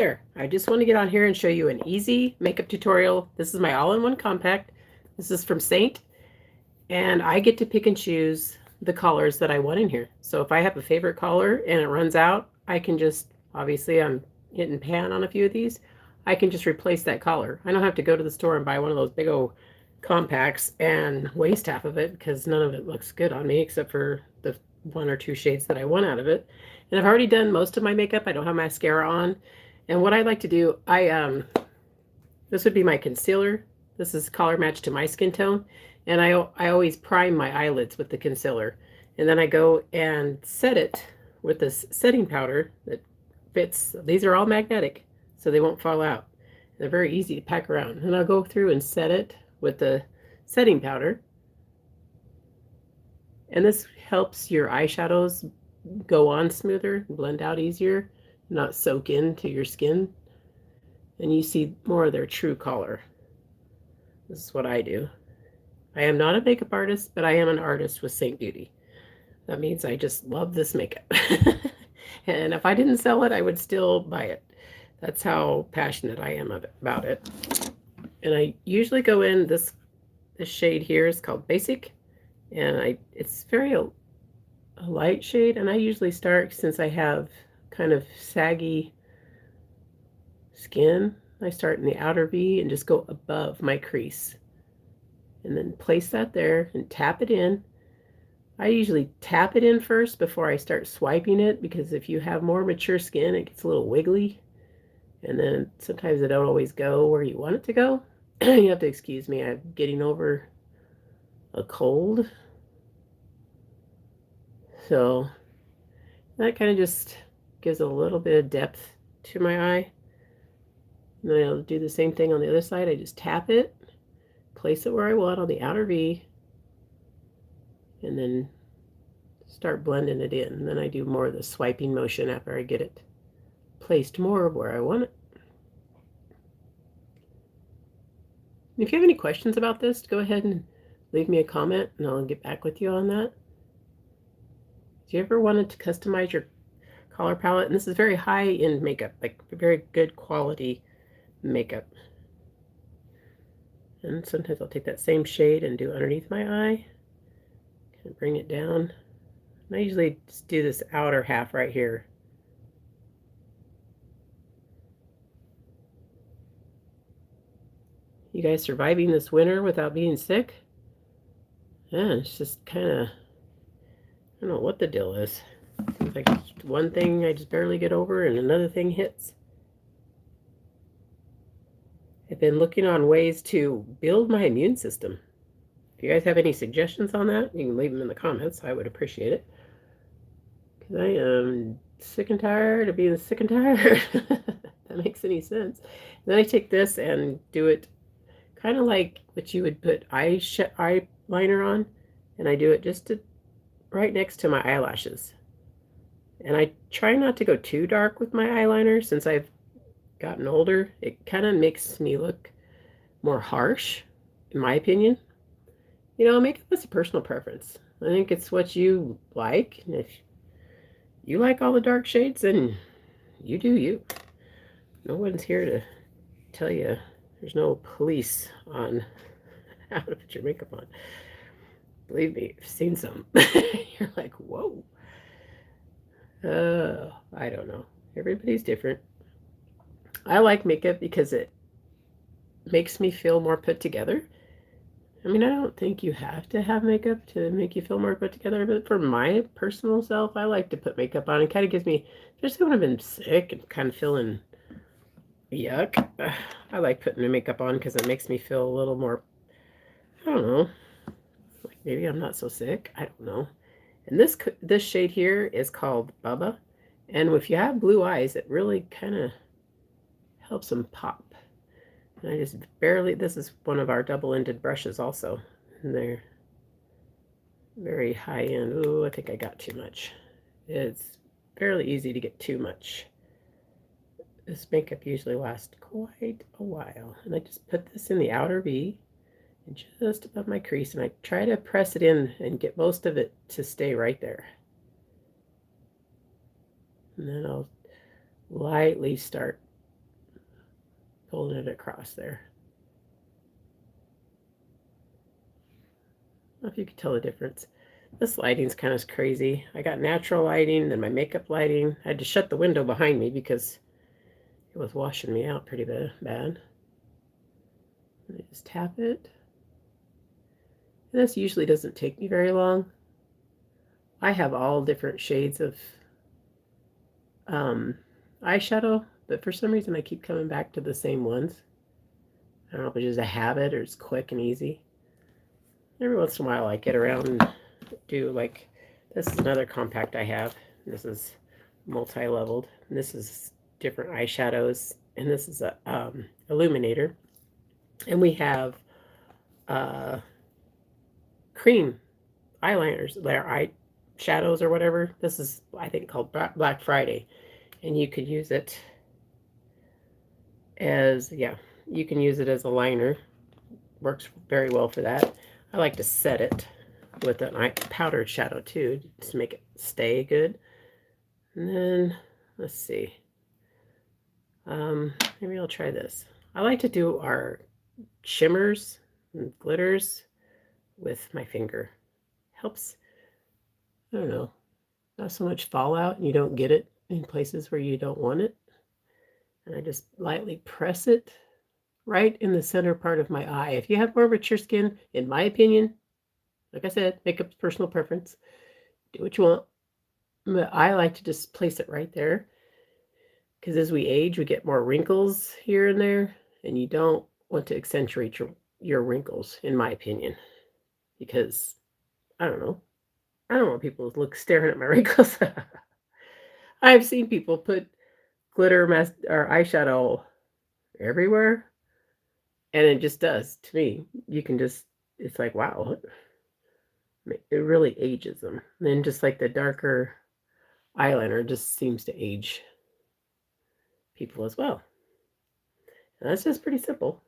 There, I just want to get on here and show you an easy makeup tutorial. This is my all-in-one compact. This is from Seint, and I get to pick and choose the colors that I want in here. So if I have a favorite color and it runs out, I can just, obviously I'm hitting pan on a few of these, I can just replace that color. I don't have to go to the store and buy one of those big old compacts and waste half of it because none of it looks good on me except for the one or two shades that I want out of it. And I've already done most of my makeup. I don't have mascara on. And what I like to do, this would be my concealer. This is color matched to my skin tone. And I always prime my eyelids with the concealer. And then I go and set it with this setting powder that fits. These are all magnetic, so they won't fall out. They're very easy to pack around. And I'll go through and set it with the setting powder. And this helps your eyeshadows go on smoother, blend out easier, not soak into your skin, and you see more of their true color. This is what I do. I am not a makeup artist, but I am an artist with Seint Beauty. That means I just love this makeup. And if I didn't sell it, I would still buy it. That's how passionate I am about it. And I usually go in, this shade here is called Basic, and it's very a light shade, and I usually start, since I have kind of saggy skin, I start in the outer V and just go above my crease and then place that there and tap it in. I usually tap it in first before I start swiping it, because if you have more mature skin, it gets a little wiggly, and then sometimes it don't always go where you want it to go. You have to excuse me, I'm getting over a cold. So that kind of just gives a little bit of depth to my eye. And then I'll do the same thing on the other side. I just tap it, place it where I want on the outer V, and then start blending it in. And then I do more of the swiping motion after I get it placed more where I want it. And if you have any questions about this, go ahead and leave me a comment and I'll get back with you on that. If you ever wanted to customize your color palette, and this is very high-end makeup, like very good quality makeup. And sometimes I'll take that same shade and do underneath my eye, kind of bring it down. And I usually just do this outer half right here. You guys surviving this winter without being sick? Yeah, it's just kind of, I don't know what the deal is. Seems like one thing I just barely get over and another thing hits. I've been looking on ways to build my immune system. If you guys have any suggestions on that, you can leave them in the comments. I would appreciate it. Because I am sick and tired of being sick and tired. If that makes any sense. And then I take this and do it kind of like what you would put eyeliner on. And I do it just right next to my eyelashes. And I try not to go too dark with my eyeliner since I've gotten older. It kind of makes me look more harsh, in my opinion. You know, makeup is a personal preference. I think it's what you like. And if you like all the dark shades, then you do you. No one's here to tell you. There's no police on how to put your makeup on. Believe me, I've seen some. You're like, whoa. I don't know. Everybody's different. I like makeup because it makes me feel more put together. I mean, I don't think you have to have makeup to make you feel more put together, but for my personal self, I like to put makeup on. It kind of gives me, especially when I've been sick and kind of feeling yuck, I like putting the makeup on because it makes me feel a little more, I don't know, like maybe I'm not so sick. I don't know. And this shade here is called Bubba. And if you have blue eyes, it really kind of helps them pop. And I just barely, this is one of our double-ended brushes also. And they're very high-end. Ooh, I think I got too much. It's fairly easy to get too much. This makeup usually lasts quite a while. And I just put this in the outer V and just above my crease, and I try to press it in and get most of it to stay right there. And then I'll lightly start pulling it across there. I don't know if you can tell the difference. This lighting's kind of crazy. I got natural lighting, then my makeup lighting. I had to shut the window behind me because it was washing me out pretty bad. Let me just tap it. And this usually doesn't take me very long. I have all different shades of eyeshadow, but for some reason I keep coming back to the same ones. I don't know if it's just a habit or it's quick and easy. Every once in a while I get around and do, like, this is another compact I have. This is multi-leveled. This is different eyeshadows, and this is a illuminator. And we have cream eyeliners, they're eyeshadows or whatever. This is, I think, called Black Friday, and you could use it as, you can use it as a liner. Works very well for that. I like to set it with an powdered shadow too, just to make it stay good. And then, let's see. Maybe I'll try this. I like to do our shimmers and glitters with my finger. Helps, I don't know, not so much fallout and you don't get it in places where you don't want it. And I just lightly press it right in the center part of my eye. If you have more mature skin, in my opinion, like I said, makeup's personal preference. Do what you want. But I like to just place it right there. Because as we age, we get more wrinkles here and there. And you don't want to accentuate your wrinkles, in my opinion. Because, I don't know. I don't want people to look staring at my wrinkles. I've seen people put glitter or eyeshadow everywhere. And it just does, to me. You can just, it's like, wow. It really ages them. And then just like the darker eyeliner just seems to age people as well. And that's just pretty simple.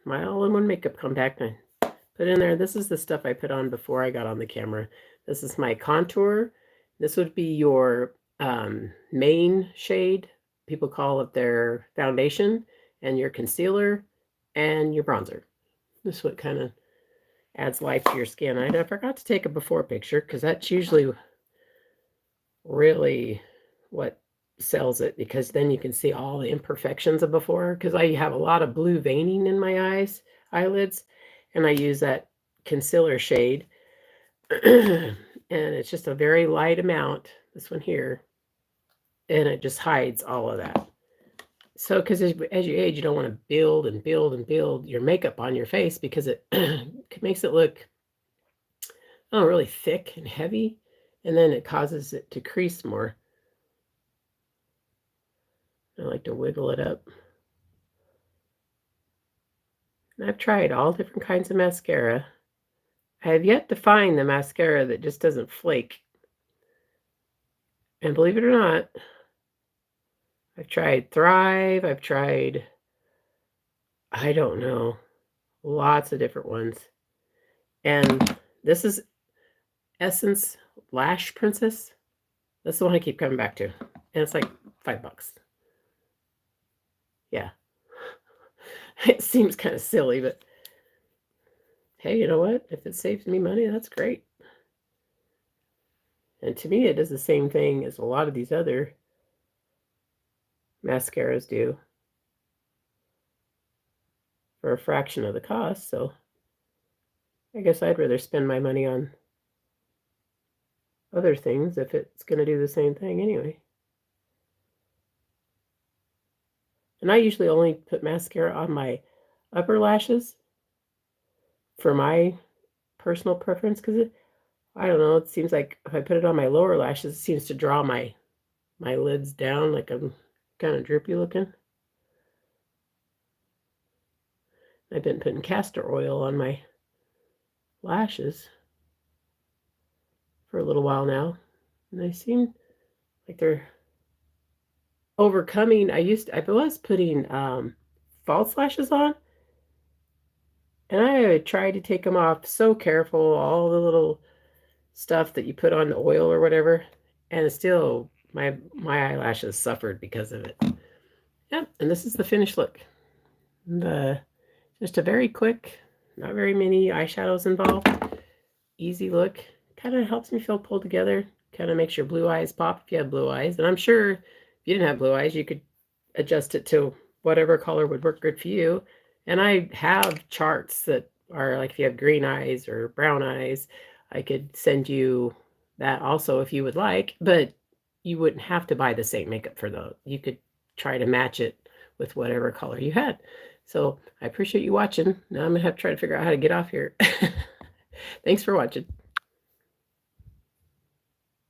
My all-in-one makeup compact. I put in there. This is the stuff I put on before I got on the camera. This is my contour. This would be your main shade. People call it their foundation, and your concealer and your bronzer. This is what kind of adds life to your skin. I forgot to take a before picture because that's usually really what sells it, because then you can see all the imperfections of before, because I have a lot of blue veining in my eyelids, and I use that concealer shade and it's just a very light amount, this one here, and it just hides all of that. So because as you age, you don't want to build and build and build your makeup on your face, because it makes it look really thick and heavy, and then it causes it to crease more. I like to wiggle it up. And I've tried all different kinds of mascara. I have yet to find the mascara that just doesn't flake. And believe it or not, I've tried Thrive, I've tried, I don't know, lots of different ones. And this is Essence Lash Princess. That's the one I keep coming back to. And it's like $5. Yeah. It seems kind of silly, but hey, you know what? If it saves me money, that's great. And to me, it does the same thing as a lot of these other mascaras do for a fraction of the cost. So I guess I'd rather spend my money on other things if it's going to do the same thing anyway. And I usually only put mascara on my upper lashes for my personal preference, because I don't know, it seems like if I put it on my lower lashes, it seems to draw my lids down, like I'm kind of droopy looking. I've been putting castor oil on my lashes for a little while now, and they seem like they're overcoming. I was putting false lashes on, and I tried to take them off, so careful, all the little stuff that you put on the oil or whatever, and still my eyelashes suffered because of it. Yep, and this is the finished look. Just a very quick, not very many eyeshadows involved. Easy look. Kind of helps me feel pulled together. Kind of makes your blue eyes pop if you have blue eyes. And I'm sure if you didn't have blue eyes, you could adjust it to whatever color would work good for you. And I have charts that are like if you have green eyes or brown eyes, I could send you that also if you would like, but you wouldn't have to buy the same makeup for those. You could try to match it with whatever color you had. So I appreciate you watching. Now I'm gonna have to try to figure out how to get off here. Thanks for watching.